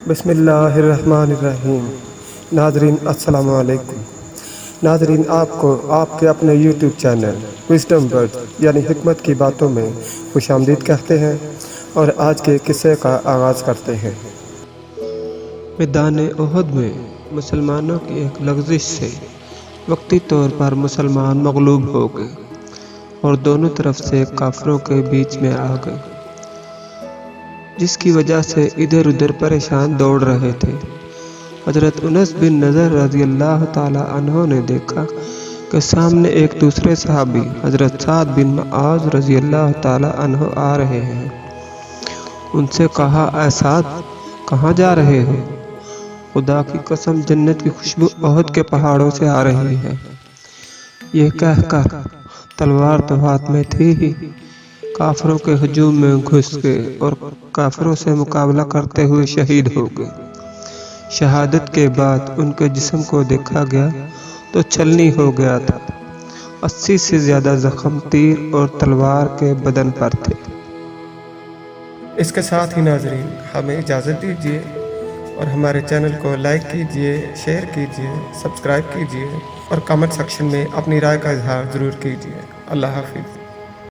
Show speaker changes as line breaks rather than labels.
بسم اللہ الرحمن الرحیم۔ ناظرین السلام علیکم۔ ناظرین، آپ کو آپ کے اپنے یوٹیوب چینل وزڈم ورڈز یعنی حکمت کی باتوں میں خوش آمدید کہتے ہیں اور آج کے قصے کا آغاز کرتے ہیں۔
میدان احد میں مسلمانوں کی ایک لغزش سے وقتی طور پر مسلمان مغلوب ہو گئے اور دونوں طرف سے کافروں کے بیچ میں آ گئے، جس کی وجہ سے ادھر ادھر پریشان دوڑ رہے تھے۔ حضرت انس بن نضر رضی اللہ تعالی عنہ نے دیکھا کہ سامنے ایک دوسرے صحابی حضرت سعد بن معاذ رضی اللہ تعالی عنہ آ رہے ہیں۔ ان سے کہا، اے سعد، کہاں جا رہے ہو؟ خدا کی قسم، جنت کی خوشبو احد کے پہاڑوں سے آ رہی ہے۔ یہ کہہ کر تلوار تو ہاتھ میں تھی ہی، کافروں کے ہجوم میں گھس گئے اور کافروں سے مقابلہ کرتے ہوئے شہید ہو گئے۔ شہادت کے بعد ان کے جسم کو دیکھا گیا تو چھلنی ہو گیا تھا۔ 80 سے زیادہ زخم تیر اور تلوار کے بدن پر تھے۔
اس کے ساتھ ہی ناظرین ہمیں اجازت دیجیے اور ہمارے چینل کو لائک کیجیے، شیئر کیجیے، سبسکرائب کیجیے اور کمنٹ سیکشن میں اپنی رائے کا اظہار ضرور کیجیے۔ اللہ حافظ۔